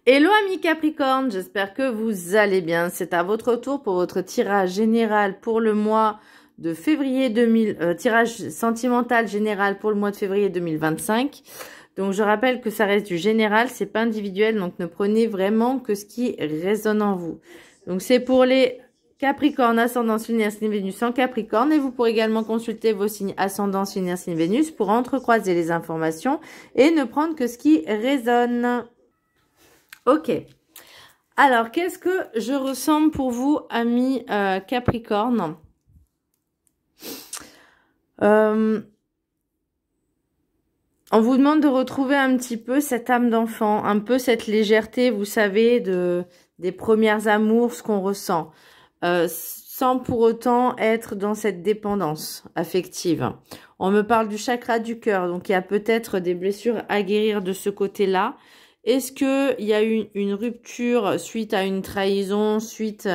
Hello amis Capricorne, j'espère que vous allez bien. C'est à votre tour pour votre tirage général pour le mois de février 2000, tirage sentimental général pour le mois de février 2025. Donc je rappelle que ça reste du général, c'est pas individuel, donc ne prenez vraiment que ce qui résonne en vous. Donc c'est pour les Capricorne, ascendant, lunaire, signe Vénus en Capricorne, et vous pourrez également consulter vos signes ascendant, lunaire, signe Vénus pour entrecroiser les informations et ne prendre que ce qui résonne. Ok. Alors, qu'est-ce que je ressens pour vous, amis Capricorne? On vous demande de retrouver un petit peu cette âme d'enfant, un peu cette légèreté, vous savez, des premières amours, ce qu'on ressent, sans pour autant être dans cette dépendance affective. On me parle du chakra du cœur, donc il y a peut-être des blessures à guérir de ce côté-là. Est-ce qu'il y a eu une rupture suite à une trahison, suite...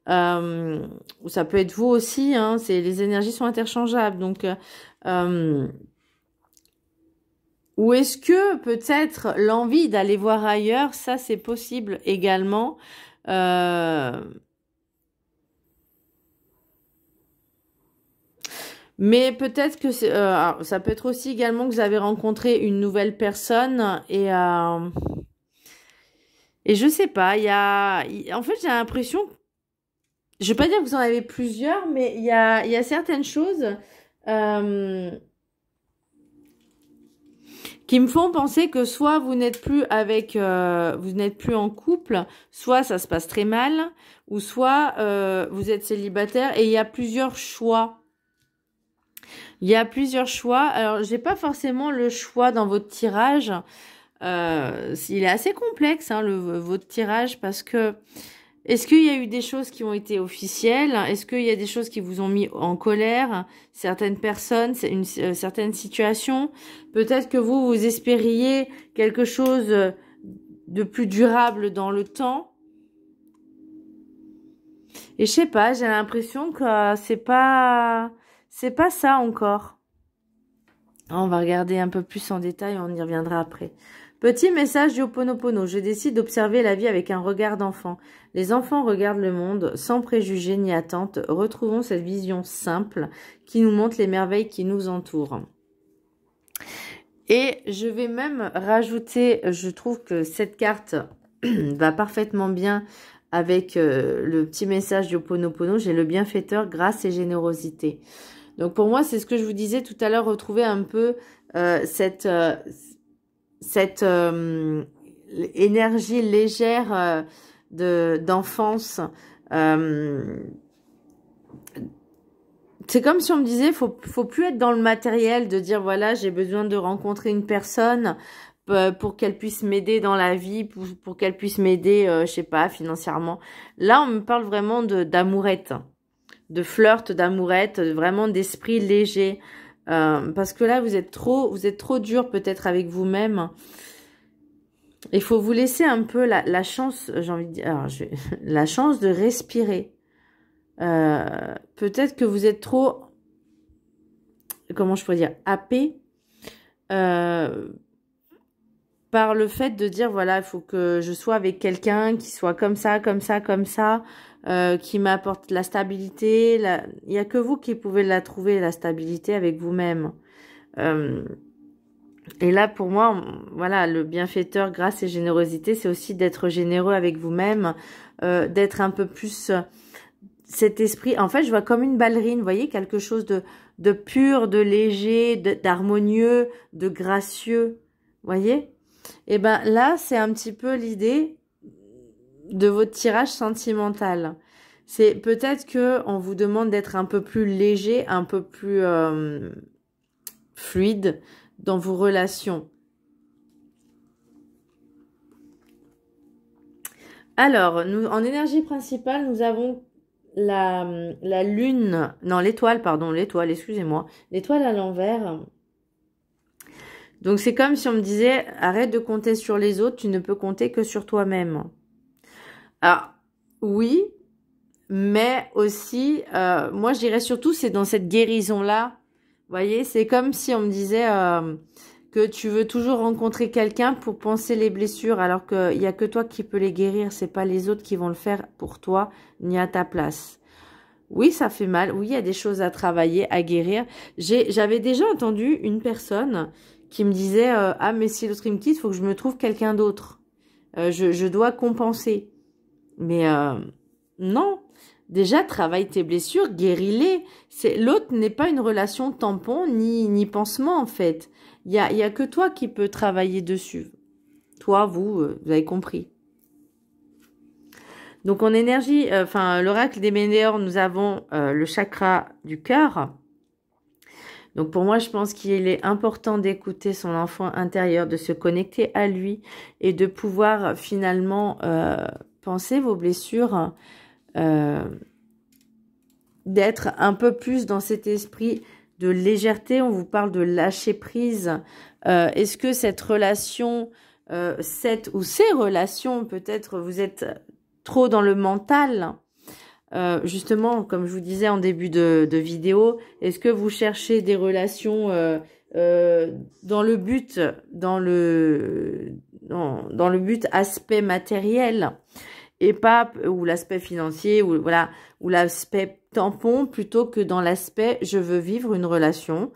ou ça peut être vous aussi, hein, les énergies sont interchangeables. Donc, ou est-ce que peut-être l'envie d'aller voir ailleurs, ça c'est possible également. Mais peut-être que ça peut être aussi également que vous avez rencontré une nouvelle personne et je sais pas, en fait j'ai l'impression, je vais pas dire que vous en avez plusieurs, mais il y a certaines choses qui me font penser que soit vous n'êtes plus vous n'êtes plus en couple, soit ça se passe très mal, ou soit vous êtes célibataire et il y a plusieurs choix. Il y a plusieurs choix. Alors, j'ai pas forcément le choix dans votre tirage. Il est assez complexe, hein, votre tirage, parce que est-ce qu'il y a eu des choses qui ont été officielles? Est-ce qu'il y a des choses qui vous ont mis en colère? Certaines personnes, certaines situations. Peut-être que vous espériez quelque chose de plus durable dans le temps. Et je sais pas, j'ai l'impression que c'est pas ça encore. On va regarder un peu plus en détail, on y reviendra après. Petit message du Ho'oponopono. Je décide d'observer la vie avec un regard d'enfant. Les enfants regardent le monde sans préjugés ni attentes. Retrouvons cette vision simple qui nous montre les merveilles qui nous entourent. Et je vais même rajouter, je trouve que cette carte va parfaitement bien avec le petit message du Ho'oponopono. J'ai le bienfaiteur, grâce et générosité. Donc pour moi, c'est ce que je vous disais tout à l'heure, retrouver un peu cette énergie légère d'enfance. C'est comme si on me disait, faut plus être dans le matériel, de dire voilà, j'ai besoin de rencontrer une personne pour qu'elle puisse m'aider dans la vie, pour qu'elle puisse m'aider, je sais pas, financièrement. Là, on me parle vraiment d'amourette. De flirt, d'amourette, vraiment d'esprit léger. Parce que là, vous êtes trop dur peut-être avec vous-même. Il faut vous laisser un peu la chance, j'ai envie de dire, la chance de respirer. Peut-être que vous êtes trop, comment je pourrais dire, happé par le fait de dire, voilà, il faut que je sois avec quelqu'un qui soit comme ça, comme ça, comme ça, qui m'apporte la stabilité. Il n'y a que vous qui pouvez la trouver, la stabilité avec vous-même. Et là, pour moi, voilà, le bienfaiteur, grâce et générosité, c'est aussi d'être généreux avec vous-même, d'être un peu plus cet esprit. En fait, je vois comme une ballerine, vous voyez, quelque chose de pur, de léger, d'harmonieux, de gracieux, vous voyez? Et ben là, c'est un petit peu l'idée de votre tirage sentimental. C'est peut-être que on vous demande d'être un peu plus léger, un peu plus fluide dans vos relations. Alors, en énergie principale, nous avons la lune, non, l'étoile, pardon, l'étoile, excusez-moi, l'étoile à l'envers. Donc, c'est comme si on me disait, arrête de compter sur les autres, tu ne peux compter que sur toi-même. Alors, oui, mais aussi, moi, je dirais surtout, c'est dans cette guérison-là. Vous voyez, c'est comme si on me disait que tu veux toujours rencontrer quelqu'un pour penser les blessures, alors qu'il n'y a que toi qui peux les guérir, c'est pas les autres qui vont le faire pour toi, ni à ta place. Oui, ça fait mal, oui, il y a des choses à travailler, à guérir. J'avais déjà entendu une personne qui me disait ah, mais si l'autre il me quitte, il faut que je me trouve quelqu'un d'autre. Je dois compenser. Mais non, déjà, travaille tes blessures, guéris-les. L'autre n'est pas une relation tampon ni pansement, en fait. Il y a que toi qui peux travailler dessus. Toi, vous avez compris. Donc, en énergie, l'oracle des Ménéors, nous avons le chakra du cœur. Donc, pour moi, je pense qu'il est important d'écouter son enfant intérieur, de se connecter à lui et de pouvoir finalement penser vos blessures, d'être un peu plus dans cet esprit de légèreté. On vous parle de lâcher prise. Est-ce que cette relation, cette ou ces relations, peut-être vous êtes trop dans le mental, justement, comme je vous disais en début de vidéo, est-ce que vous cherchez des relations dans le but aspect matériel et pas ou l'aspect financier ou voilà, ou l'aspect tampon, plutôt que dans l'aspect je veux vivre une relation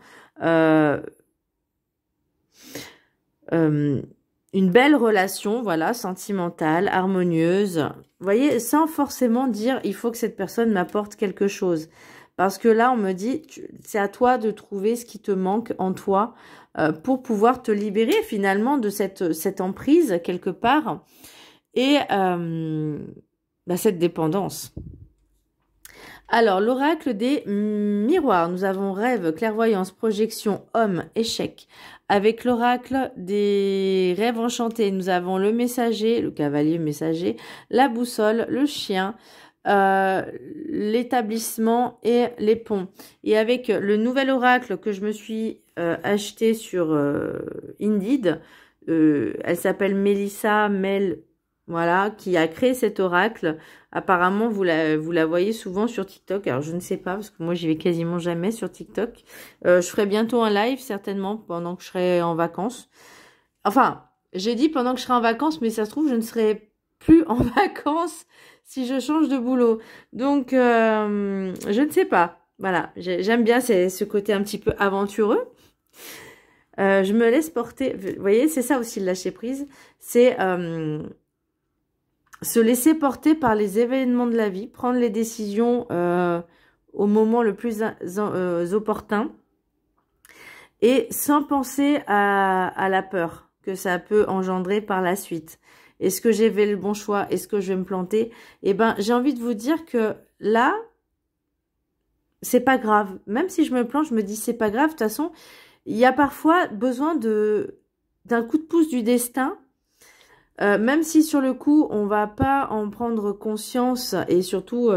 une belle relation, voilà, sentimentale, harmonieuse. Vous voyez, sans forcément dire il faut que cette personne m'apporte quelque chose. Parce que là, on me dit, c'est à toi de trouver ce qui te manque en toi pour pouvoir te libérer finalement de cette emprise quelque part et cette dépendance. Alors, l'oracle des miroirs. Nous avons rêve, clairvoyance, projection, homme, échec. Avec l'oracle des rêves enchantés, nous avons le messager, le cavalier messager, la boussole, le chien, l'établissement et les ponts. Et avec le nouvel oracle que je me suis acheté sur Indeed, elle s'appelle Mélissa Mel, voilà, qui a créé cet oracle. Apparemment, vous la voyez souvent sur TikTok. Alors, je ne sais pas, parce que moi, j'y vais quasiment jamais sur TikTok. Je ferai bientôt un live, certainement, pendant que je serai en vacances. Enfin, j'ai dit pendant que je serai en vacances, mais ça se trouve, je ne serai plus en vacances si je change de boulot. Donc, je ne sais pas. Voilà, j'aime bien ce côté un petit peu aventureux. Je me laisse porter. Vous voyez, c'est ça aussi le lâcher prise. C'est se laisser porter par les événements de la vie, prendre les décisions au moment le plus opportun et sans penser à la peur que ça peut engendrer par la suite. Est-ce que j'ai fait le bon choix? Est-ce que je vais me planter? Eh ben, j'ai envie de vous dire que là, c'est pas grave. Même si je me plante, je me dis c'est pas grave. De toute façon, il y a parfois besoin d'un coup de pouce du destin. Même si sur le coup, on va pas en prendre conscience et surtout,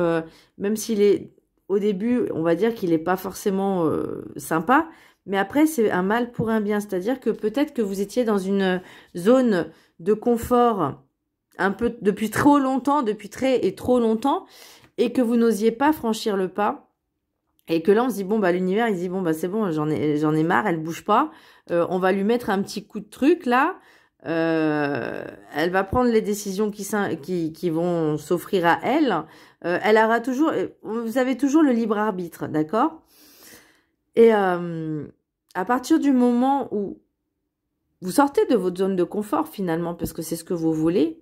même s'il est au début, on va dire qu'il n'est pas forcément sympa, mais après, c'est un mal pour un bien. C'est-à-dire que peut-être que vous étiez dans une zone de confort un peu depuis trop longtemps, trop longtemps, et que vous n'osiez pas franchir le pas. Et que là, on se dit, bon, bah, l'univers, il dit, bon, bah, c'est bon, j'en ai marre, elle bouge pas. On va lui mettre un petit coup de truc, là. Elle va prendre les décisions qui vont s'offrir à elle. Elle aura toujours, vous avez toujours le libre arbitre, d'accord? Et à partir du moment où vous sortez de votre zone de confort finalement, parce que c'est ce que vous voulez,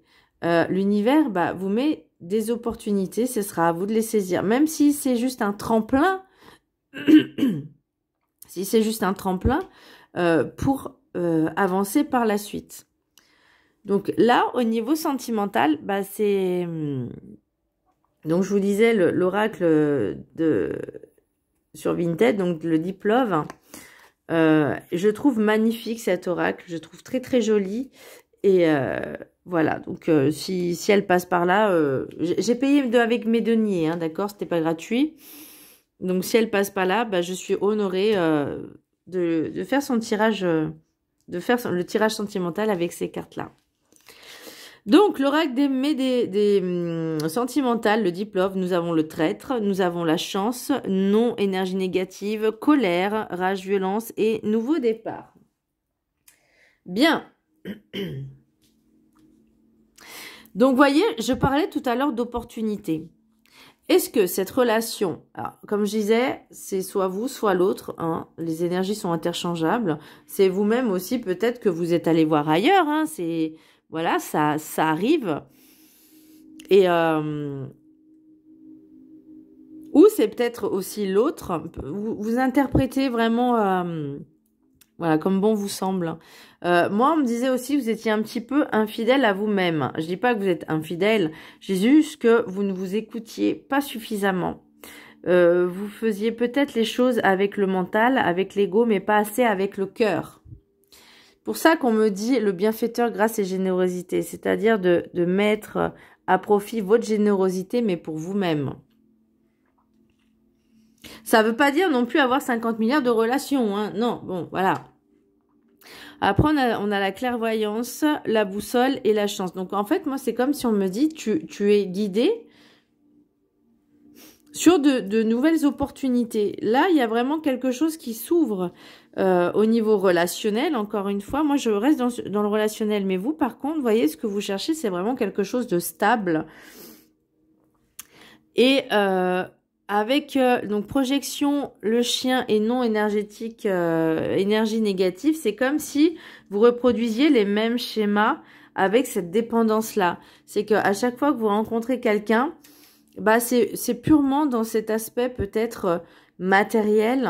l'univers vous met des opportunités, ce sera à vous de les saisir. Même si c'est juste un tremplin, si c'est juste un tremplin pour avancer par la suite. Donc là, au niveau sentimental, c'est... Donc je vous disais l'oracle sur Vinted, donc le Deep Love. Je trouve magnifique cet oracle, je trouve très très joli. Et voilà, donc si elle passe par là, j'ai payé avec mes deniers, hein, d'accord, c'était pas gratuit. Donc si elle passe par là, je suis honorée de faire son tirage, le tirage sentimental avec ces cartes-là. Donc, l'oracle des sentimentales, le Deep Love, nous avons le traître, nous avons la chance, non, énergie négative, colère, rage, violence et nouveau départ. Bien. Donc, voyez, je parlais tout à l'heure d'opportunité. Est-ce que cette relation, alors, comme je disais, c'est soit vous, soit l'autre, hein, les énergies sont interchangeables, c'est vous-même aussi peut-être que vous êtes allé voir ailleurs, hein, c'est, voilà, ça arrive, et, ou c'est peut-être aussi l'autre, vous interprétez vraiment, voilà, comme bon vous semble. Moi, on me disait aussi que vous étiez un petit peu infidèle à vous-même. Je dis pas que vous êtes infidèle, je dis juste que vous ne vous écoutiez pas suffisamment. Vous faisiez peut-être les choses avec le mental, avec l'ego, mais pas assez avec le cœur. Pour ça qu'on me dit le bienfaiteur grâce et générosité, c'est-à-dire de mettre à profit votre générosité, mais pour vous-même. Ça veut pas dire non plus avoir 50 milliards de relations, hein. Non, bon, voilà. Après, on a la clairvoyance, la boussole et la chance. Donc, en fait, moi, c'est comme si on me dit, tu es guidé sur de nouvelles opportunités. Là, il y a vraiment quelque chose qui s'ouvre au niveau relationnel. Encore une fois, moi, je reste dans le relationnel. Mais vous, par contre, vous voyez, ce que vous cherchez, c'est vraiment quelque chose de stable. Et avec donc projection, le chien et non énergétique, énergie négative, c'est comme si vous reproduisiez les mêmes schémas avec cette dépendance-là. C'est qu'à chaque fois que vous rencontrez quelqu'un, bah c'est purement dans cet aspect peut-être matériel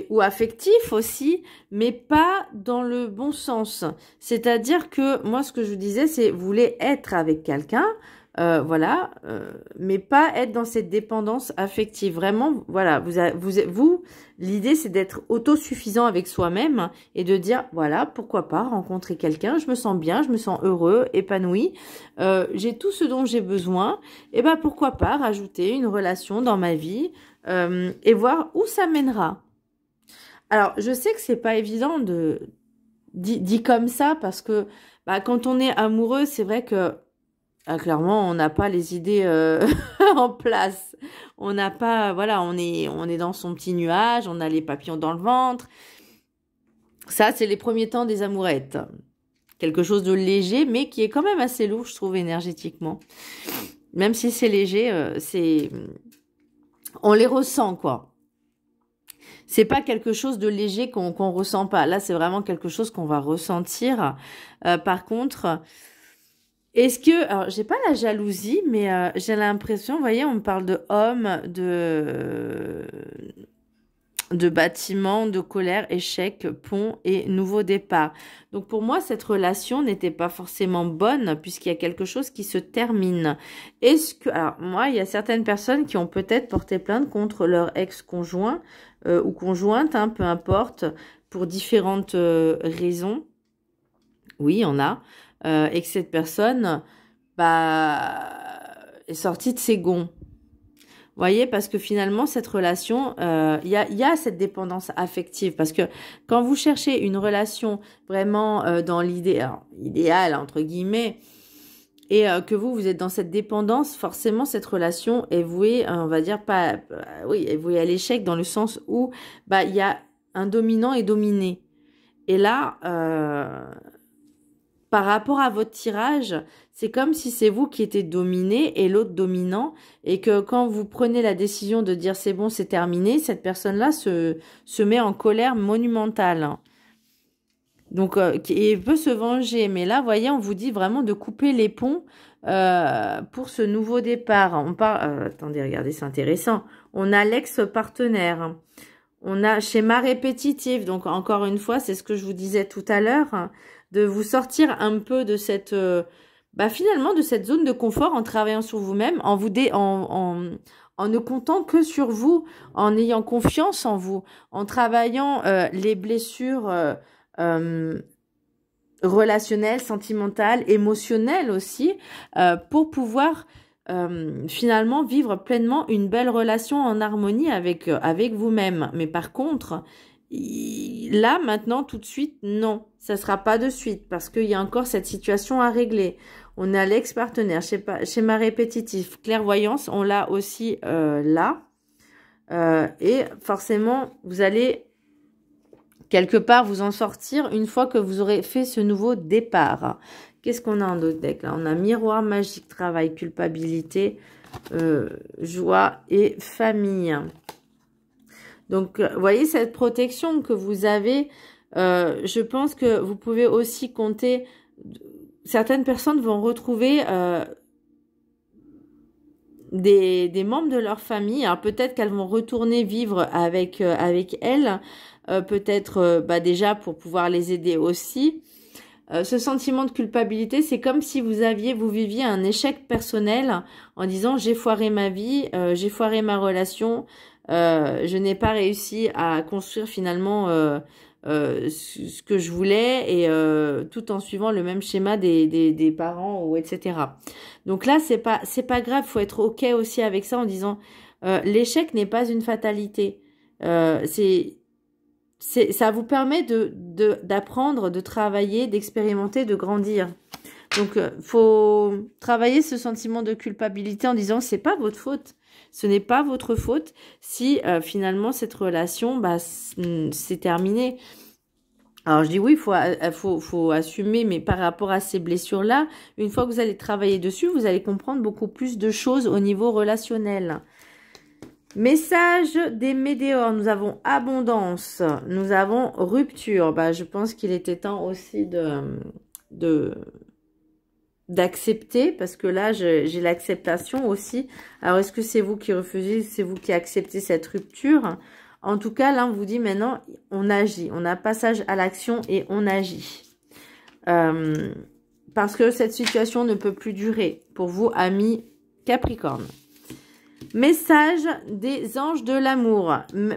ou affectif aussi, mais pas dans le bon sens. C'est-à-dire que moi, ce que je vous disais, c'est vous voulez être avec quelqu'un, voilà, mais pas être dans cette dépendance affective. Vraiment, voilà, vous l'idée, c'est d'être autosuffisant avec soi-même et de dire, voilà, pourquoi pas rencontrer quelqu'un, je me sens bien, je me sens heureux, épanoui, j'ai tout ce dont j'ai besoin, et ben pourquoi pas rajouter une relation dans ma vie et voir où ça mènera. Alors, je sais que c'est pas évident dit comme ça parce que bah, quand on est amoureux, c'est vrai que clairement, on n'a pas les idées en place. On n'a pas, voilà, on est dans son petit nuage, on a les papillons dans le ventre. Ça, c'est les premiers temps des amourettes. Quelque chose de léger, mais qui est quand même assez lourd, je trouve, énergétiquement. Même si c'est léger, on les ressent, quoi. C'est pas quelque chose de léger qu'on ressent pas. Là, c'est vraiment quelque chose qu'on va ressentir. Par contre, est-ce que, alors j'ai pas la jalousie, mais j'ai l'impression, vous voyez, on me parle de hommes, de bâtiments, de colère, échec, pont et nouveau départ. Donc pour moi, cette relation n'était pas forcément bonne puisqu'il y a quelque chose qui se termine. Est-ce que, alors moi, il y a certaines personnes qui ont peut-être porté plainte contre leur ex-conjoint ou conjointe, hein, peu importe, pour différentes raisons. Oui, il y en a. Et que cette personne bah, est sortie de ses gonds. Vous voyez, parce que finalement, cette relation, il y a cette dépendance affective. Parce que quand vous cherchez une relation vraiment dans idéal, entre guillemets, et que vous êtes dans cette dépendance, forcément, cette relation est vouée, on va dire, est vouée à l'échec dans le sens où bah, il y a un dominant et dominé. Et là, par rapport à votre tirage, c'est comme si c'est vous qui étiez dominé et l'autre dominant, et que quand vous prenez la décision de dire c'est bon, c'est terminé, cette personne-là se met en colère monumentale. Donc, et peut se venger. Mais là, voyez, on vous dit vraiment de couper les ponts pour ce nouveau départ. On parle, attendez, regardez, c'est intéressant. On a l'ex-partenaire. On a schéma répétitif. Donc, encore une fois, c'est ce que je vous disais tout à l'heure, de vous sortir un peu de cette, finalement, de cette zone de confort en travaillant sur vous-même, en ne comptant que sur vous, en ayant confiance en vous, en travaillant les blessures relationnelles, sentimentales, émotionnelles aussi, pour pouvoir finalement vivre pleinement une belle relation en harmonie avec vous-même. Mais par contre, là, maintenant, tout de suite, non. Ça sera pas de suite parce qu'il y a encore cette situation à régler. On a l'ex-partenaire, schéma répétitif, clairvoyance, on l'a aussi là. Et forcément, vous allez quelque part vous en sortir une fois que vous aurez fait ce nouveau départ. Qu'est-ce qu'on a en d'autres decks là? On a miroir magique, travail, culpabilité, joie et famille. Donc, vous voyez cette protection que vous avez. Je pense que vous pouvez aussi compter. Certaines personnes vont retrouver des membres de leur famille. Alors peut-être qu'elles vont retourner vivre avec elles. Peut-être déjà pour pouvoir les aider aussi. Ce sentiment de culpabilité, c'est comme si vous viviez un échec personnel en disant j'ai foiré ma vie, j'ai foiré ma relation, je n'ai pas réussi à construire finalement ce que je voulais et tout en suivant le même schéma des parents ou etc. Donc là c'est pas grave, faut être ok aussi avec ça en disant l'échec n'est pas une fatalité. Ça vous permet d'apprendre, de travailler, d'expérimenter, de grandir. Donc, faut travailler ce sentiment de culpabilité en disant c'est pas votre faute. Ce n'est pas votre faute si finalement cette relation c'est terminé. Alors je dis oui, faut assumer, mais par rapport à ces blessures-là, une fois que vous allez travailler dessus, vous allez comprendre beaucoup plus de choses au niveau relationnel. Message des météores, nous avons abondance, nous avons rupture. Je pense qu'il était temps aussi d'accepter, parce que là, j'ai l'acceptation aussi. Alors, est-ce que c'est vous qui refusez, c'est vous qui acceptez cette rupture? En tout cas, là, on vous dit maintenant, on agit. On a passage à l'action et on agit. Parce que cette situation ne peut plus durer pour vous, amis Capricorne. Message des anges de l'amour.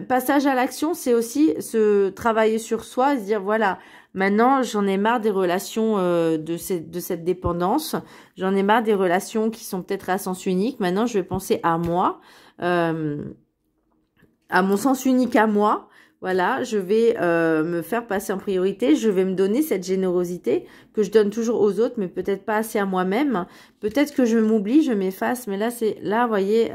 Passage à l'action, c'est aussi se travailler sur soi, se dire voilà, maintenant j'en ai marre des relations de cette dépendance. J'en ai marre des relations qui sont peut-être à sens unique. Maintenant, je vais penser à moi, à mon sens unique à moi. Voilà, je vais me faire passer en priorité, je vais me donner cette générosité que je donne toujours aux autres, mais peut-être pas assez à moi-même. Peut-être que je m'oublie, je m'efface, mais là, vous voyez,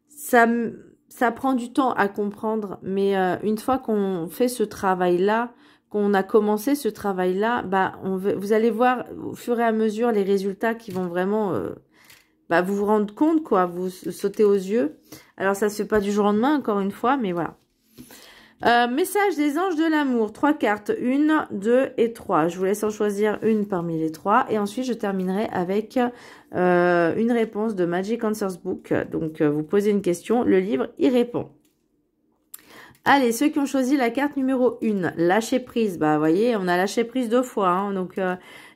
ça prend du temps à comprendre, mais une fois qu'on fait ce travail-là, qu'on a commencé ce travail-là, vous allez voir au fur et à mesure les résultats qui vont vraiment vous vous rendre compte, quoi, vous sautez aux yeux. Alors, ça se fait pas du jour au lendemain, encore une fois, mais voilà. Message des anges de l'amour, 3 cartes, 1, 2 et 3. Je vous laisse en choisir une parmi les 3 et ensuite je terminerai avec une réponse de Magic Answers Book. Donc vous posez une question, le livre y répond. Allez, ceux qui ont choisi la carte numéro 1, lâcher prise. Vous voyez, on a lâché prise 2 fois. Hein, donc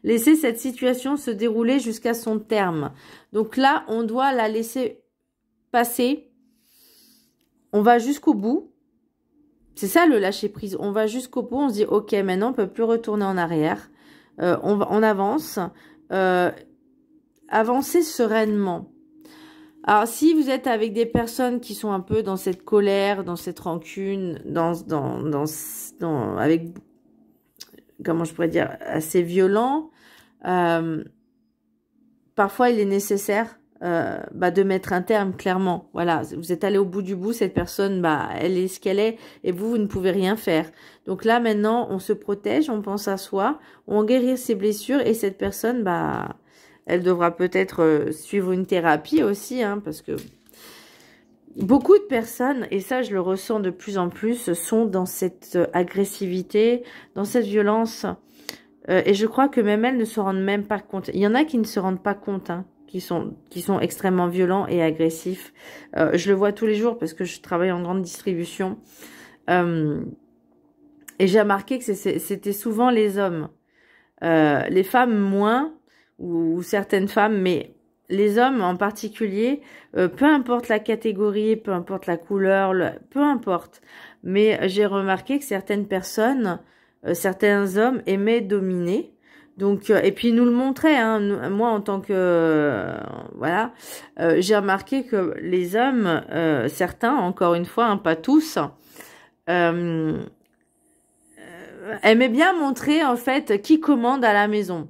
laisser cette situation se dérouler jusqu'à son terme. Donc là, on doit la laisser passer. On va jusqu'au bout. C'est ça le lâcher prise. On va jusqu'au bout, on se dit ok, maintenant on peut plus retourner en arrière. On avance. Avancez sereinement. Alors si vous êtes avec des personnes qui sont un peu dans cette colère, dans cette rancune, avec, comment je pourrais dire, assez violent, parfois il est nécessaire de mettre un terme, clairement. Voilà, vous êtes allé au bout du bout, cette personne, elle est ce qu'elle est, et vous ne pouvez rien faire. Donc là, maintenant, on se protège, on pense à soi, on guérit ses blessures, et cette personne, elle devra peut-être suivre une thérapie aussi, hein, parce que beaucoup de personnes, et ça, je le ressens de plus en plus, sont dans cette agressivité, dans cette violence, et je crois que même elles ne se rendent même pas compte. Il y en a qui ne se rendent pas compte, hein, qui sont extrêmement violents et agressifs. Je le vois tous les jours parce que je travaille en grande distribution. Et j'ai remarqué que c'était souvent les hommes. Les femmes moins, ou certaines femmes, mais les hommes en particulier, peu importe la catégorie, peu importe la couleur, peu importe. Mais j'ai remarqué que certaines personnes, certains hommes aimaient dominer. Donc, et puis nous le montrait, hein, moi en tant que, voilà, j'ai remarqué que les hommes, certains, encore une fois, hein, pas tous, aimaient bien montrer en fait qui commande à la maison.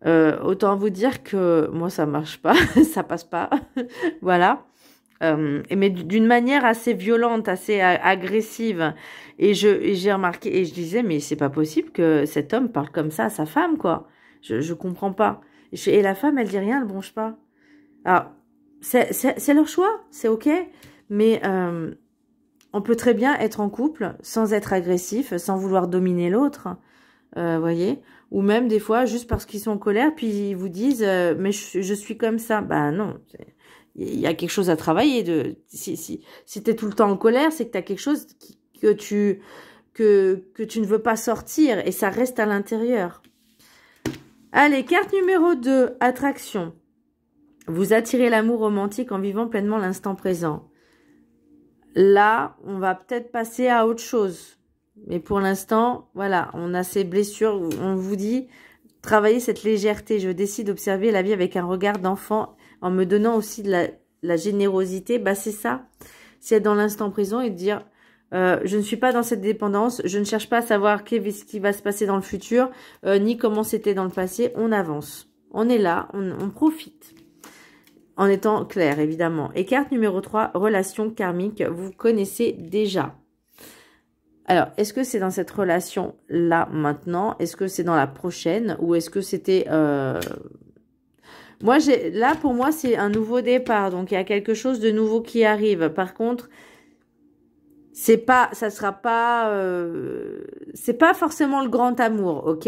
Autant vous dire que moi ça marche pas, ça passe pas, voilà. Mais d'une manière assez violente, assez agressive. Et j'ai remarqué, et je disais, mais c'est pas possible que cet homme parle comme ça à sa femme, quoi. Je comprends pas. Et la femme, elle dit rien, elle bronche pas. Alors, c'est leur choix, c'est ok, mais on peut très bien être en couple sans être agressif, sans vouloir dominer l'autre, voyez, ou même des fois juste parce qu'ils sont en colère, puis ils vous disent mais je suis comme ça. Ben non, il y a quelque chose à travailler. Si t'es tout le temps en colère, c'est que t'as quelque chose que tu ne veux pas sortir et ça reste à l'intérieur. Allez, carte numéro 2, attraction. Vous attirez l'amour romantique en vivant pleinement l'instant présent. Là, on va peut-être passer à autre chose. Mais pour l'instant, voilà, on a ces blessures. On vous dit, travaillez cette légèreté. Je décide d'observer la vie avec un regard d'enfant en me donnant aussi de la générosité. Bah, c'est ça. C'est être dans l'instant présent et dire, je ne suis pas dans cette dépendance. Je ne cherche pas à savoir ce qui va se passer dans le futur, ni comment c'était dans le passé. On avance. On est là, on profite. En étant clair, évidemment. Et carte numéro 3, relation karmique. Vous connaissez déjà. Alors, est-ce que c'est dans cette relation-là, maintenant? Est-ce que c'est dans la prochaine? Ou est-ce que c'était... Moi, là, pour moi, c'est un nouveau départ. Donc, il y a quelque chose de nouveau qui arrive. Par contre, c'est pas forcément le grand amour, ok?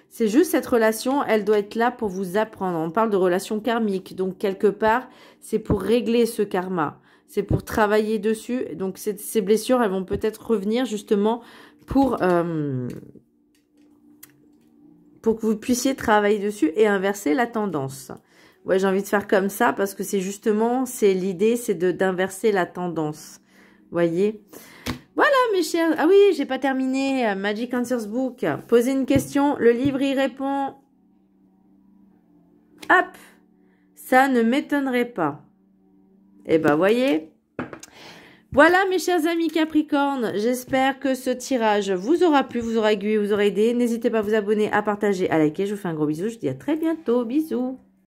C'est juste cette relation, elle doit être là pour vous apprendre. On parle de relation karmique, donc quelque part, c'est pour régler ce karma. C'est pour travailler dessus. Donc ces blessures, elles vont peut-être revenir justement pour que vous puissiez travailler dessus et inverser la tendance. Ouais, j'ai envie de faire comme ça parce que c'est justement, l'idée, c'est d'inverser la tendance. Voyez? Voilà mes chers. Ah oui, j'ai pas terminé. Magic Answers Book. Posez une question, le livre y répond. Hop. Ça ne m'étonnerait pas. Eh ben, voyez. Voilà mes chers amis Capricorne. J'espère que ce tirage vous aura plu, vous aura aiguillé, vous aura aidé. N'hésitez pas à vous abonner, à partager, à liker. Je vous fais un gros bisou. Je vous dis à très bientôt. Bisous.